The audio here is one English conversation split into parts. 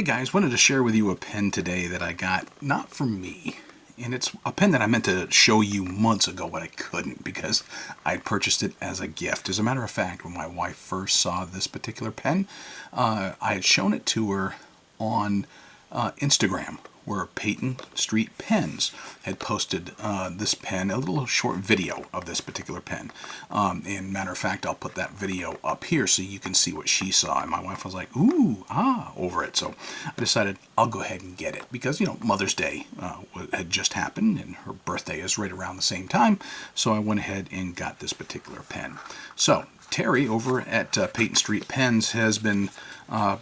Hey guys, wanted to share with you a pen today that I got, not from me, and it's a pen that I meant to show you months ago, but I couldn't because I purchased it as a gift. As a matter of fact, when my wife first saw this particular pen, I had shown it to her on Instagram, where Peyton Street Pens had posted this pen, a little short video of this particular pen. And matter of fact, I'll put that video up here so you can see what she saw. And my wife was like, ooh, over it. So I decided I'll go ahead and get it because, you know, Mother's Day had just happened and her birthday is right around the same time. So I went ahead and got this particular pen. So Terry over at Peyton Street Pens has been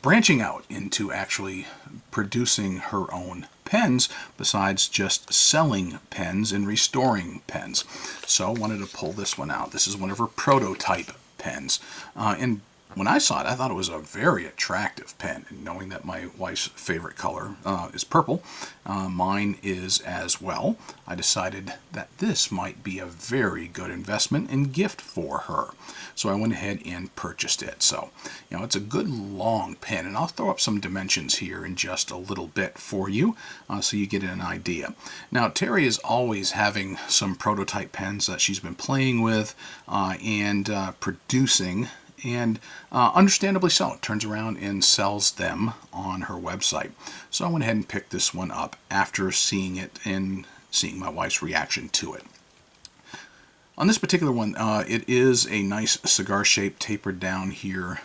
branching out into actually producing her own pens besides just selling pens and restoring pens. So I wanted to pull this one out. This is one of her prototype pens. And when I saw it, I thought it was a very attractive pen. And knowing that my wife's favorite color is purple, mine is as well, I decided that this might be a very good investment and gift for her. So I went ahead and purchased it. So, you know, it's a good long pen, and I'll throw up some dimensions here in just a little bit for you so you get an idea. Now, Terry is always having some prototype pens that she's been playing with and producing. And understandably so, it turns around and sells them on her website. So I went ahead and picked this one up after seeing it and seeing my wife's reaction to it. On this particular one, it is a nice cigar shape tapered down here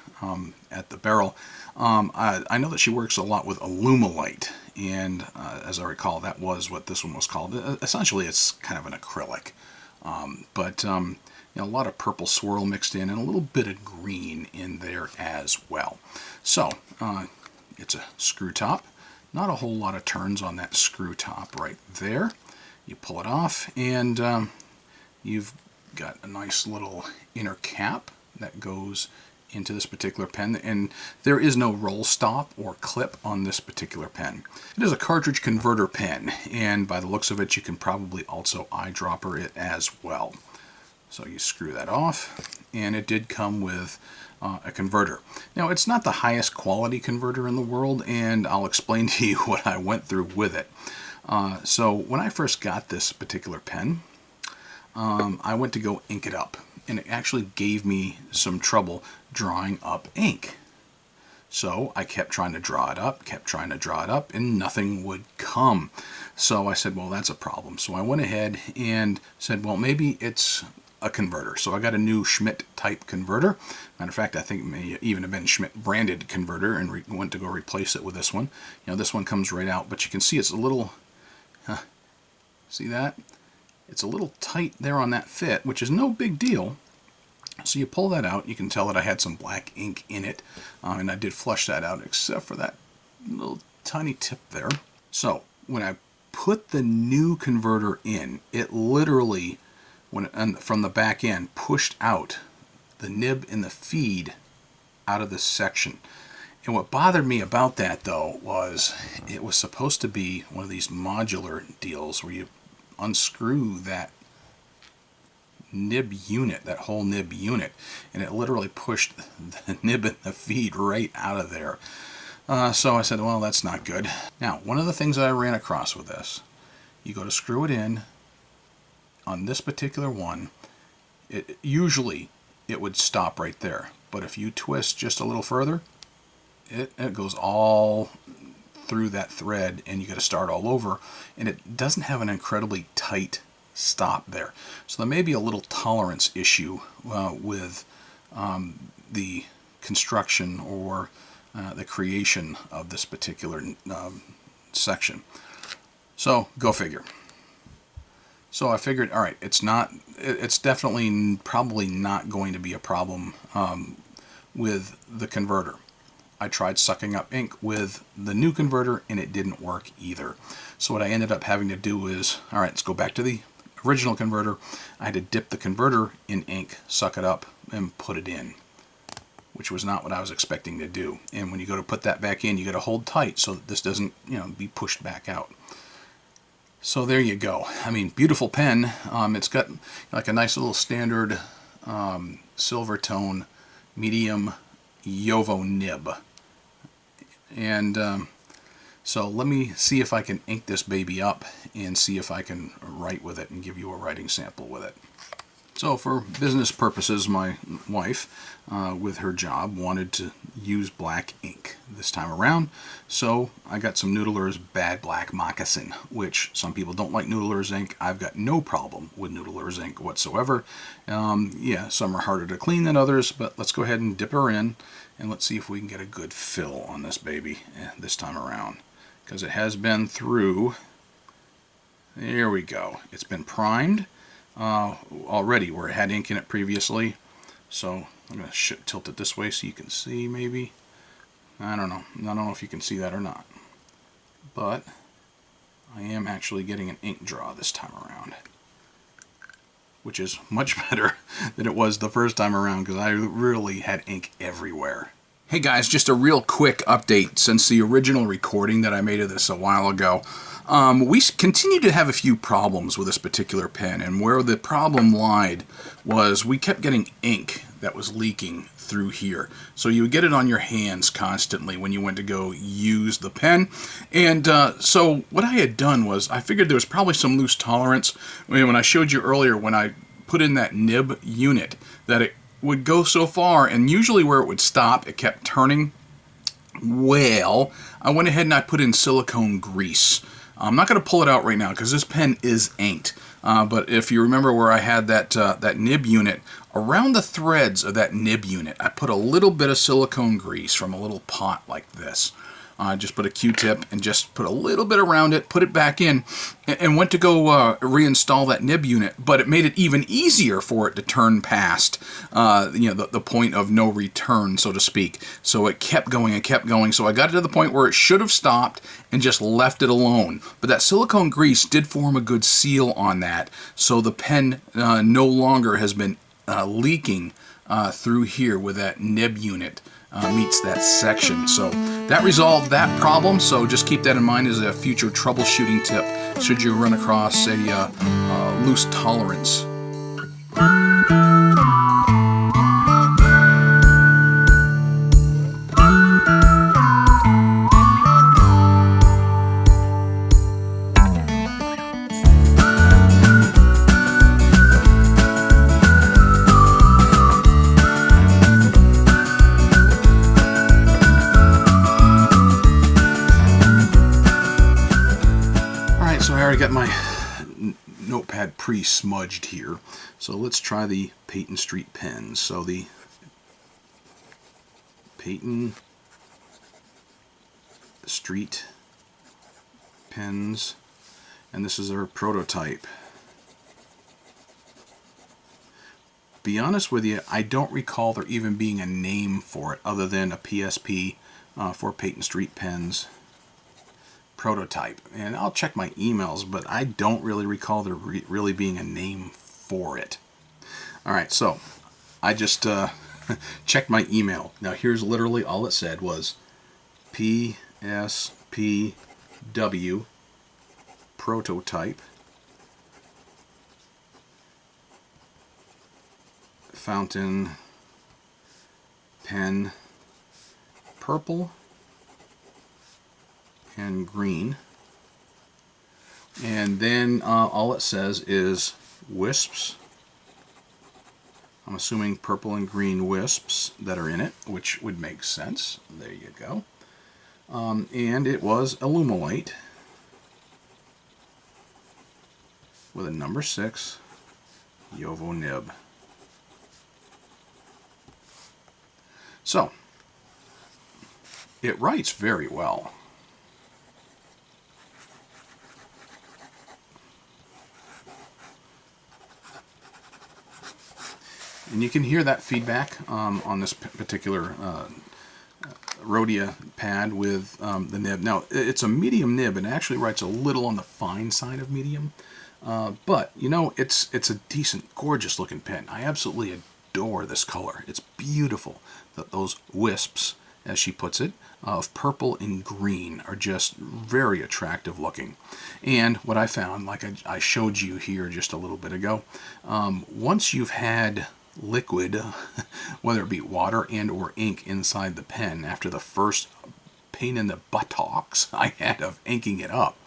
at the barrel. I know that she works a lot with Alumilite, and as I recall, that was what this one was called. Essentially, it's kind of an acrylic, but you know, a lot of purple swirl mixed in and a little bit of green in there as well. So it's a screw top. Not a whole lot of turns on that screw top right there. You pull it off and you've got a nice little inner cap that goes into this particular pen, and there is no roll stop or clip on this particular pen. It is a cartridge converter pen, and by the looks of it, you can probably also eyedropper it as well. So you screw that off, and it did come with a converter. Now, it's not the highest quality converter in the world, and I'll explain to you what I went through with it. So when I first got this particular pen, I went to go ink it up, and it actually gave me some trouble drawing up ink. So I kept trying to draw it up, and nothing would come. So I said, well, that's a problem. So I went ahead and said, well, maybe it's a converter. So I got a new Schmidt type converter. Matter of fact, I think it may even have been Schmidt branded converter, and went to go replace it with this one. You know, this one comes right out, but you can see it's a little, see that? It's a little tight there on that fit, which is no big deal. So you pull that out, you can tell that I had some black ink in it, and I did flush that out except for that little tiny tip there. So when I put the new converter in, it literally, from the back end, pushed out the nib and the feed out of this section. And what bothered me about that, though, was it was supposed to be one of these modular deals where you unscrew that nib unit, that whole nib unit, and it literally pushed the nib and the feed right out of there. So I said, well, that's not good. Now, one of the things that I ran across with this, you go to screw it in, on this particular one, usually it would stop right there. But if you twist just a little further, it goes all through that thread, and you got to start all over, and it doesn't have an incredibly tight stop there. So there may be a little tolerance issue with the construction or the creation of this particular section. So go figure. So I figured, all right, it's definitely probably not going to be a problem with the converter. I tried sucking up ink with the new converter, and it didn't work either. So what I ended up having to do is, all right, let's go back to the original converter. I had to dip the converter in ink, suck it up, and put it in, which was not what I was expecting to do. And when you go to put that back in, you got to hold tight so that this doesn't, you know, be pushed back out. So there you go. I mean, beautiful pen. It's got like a nice little standard silver tone medium Yovo nib. And So let me see if I can ink this baby up and see if I can write with it and give you a writing sample with it. So for business purposes, my wife, with her job, wanted to use black ink this time around. So I got some Noodler's Bad Black Moccasin, which some people don't like Noodler's ink. I've got no problem with Noodler's ink whatsoever. Yeah, some are harder to clean than others, but let's go ahead and dip her in, and let's see if we can get a good fill on this baby this time around. Because it has been through, there we go. It's been primed already where it had ink in it previously. So I'm going to tilt it this way so you can see maybe. I don't know if you can see that or not. But I am actually getting an ink draw this time around, which is much better than it was the first time around because I really had ink everywhere. Hey guys, just a real quick update since the original recording that I made of this a while ago. We continue to have a few problems with this particular pen, and where the problem lied was we kept getting ink that was leaking through here. So you would get it on your hands constantly when you went to go use the pen. And so what I had done was I figured there was probably some loose tolerance. When I showed you earlier when I put in that nib unit that it would go so far, and usually where it would stop, it kept turning. Well, I went ahead and I put in silicone grease. I'm not going to pull it out right now because this pen is inked. But if you remember where I had that nib unit, around the threads of that nib unit, I put a little bit of silicone grease from a little pot like this. Just put a Q-tip and just put a little bit around it, put it back in, and went to go reinstall that nib unit. But it made it even easier for it to turn past, the point of no return, so to speak. So it kept going and kept going. So I got it to the point where it should have stopped and just left it alone. But that silicone grease did form a good seal on that, so the pen no longer has been leaking through here with that nib unit. Meets that section. So that resolved that problem, so just keep that in mind as a future troubleshooting tip should you run across a loose tolerance. So I already got my notepad pre-smudged here. So let's try the Peyton Street pens. So the Peyton Street pens, and this is our prototype. Be honest with you, I don't recall there even being a name for it other than a PSP for Peyton Street pens prototype. And I'll check my emails, but I don't really recall there really being a name for it. Alright, so I just checked my email. Now here's literally all it said was PSPW prototype fountain pen purple and green, and then all it says is wisps. I'm assuming purple and green wisps that are in it, which would make sense. There you go. And it was Illumilite with a number 6 Yovo nib. So it writes very well. And you can hear that feedback on this particular Rhodia pad with the nib. Now, it's a medium nib, and it actually writes a little on the fine side of medium. But, you know, it's a decent, gorgeous looking pen. I absolutely adore this color. It's beautiful. Those wisps, as she puts it, of purple and green are just very attractive looking. And what I found, like I showed you here just a little bit ago, once you've had liquid, whether it be water and or ink inside the pen after the first pain in the buttocks I had of inking it up.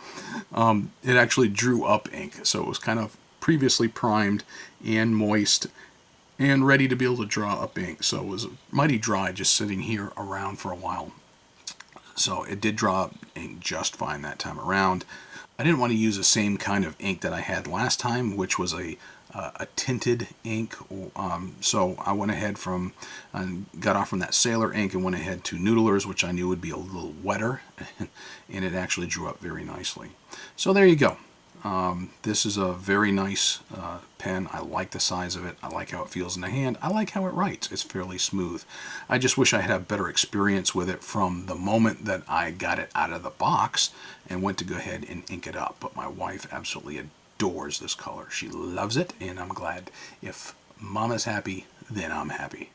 It actually drew up ink, so it was kind of previously primed and moist and ready to be able to draw up ink. So it was mighty dry just sitting here around for a while. So it did draw up ink just fine that time around. I didn't want to use the same kind of ink that I had last time, which was a tinted ink. So I went ahead got off from that Sailor ink and went ahead to Noodlers, which I knew would be a little wetter, and it actually drew up very nicely. So there you go. This is a very nice pen. I like the size of it. I like how it feels in the hand. I like how it writes. It's fairly smooth. I just wish I had a better experience with it from the moment that I got it out of the box and went to go ahead and ink it up. But my wife absolutely adores this color. She loves it, and I'm glad if Mama's happy, then I'm happy.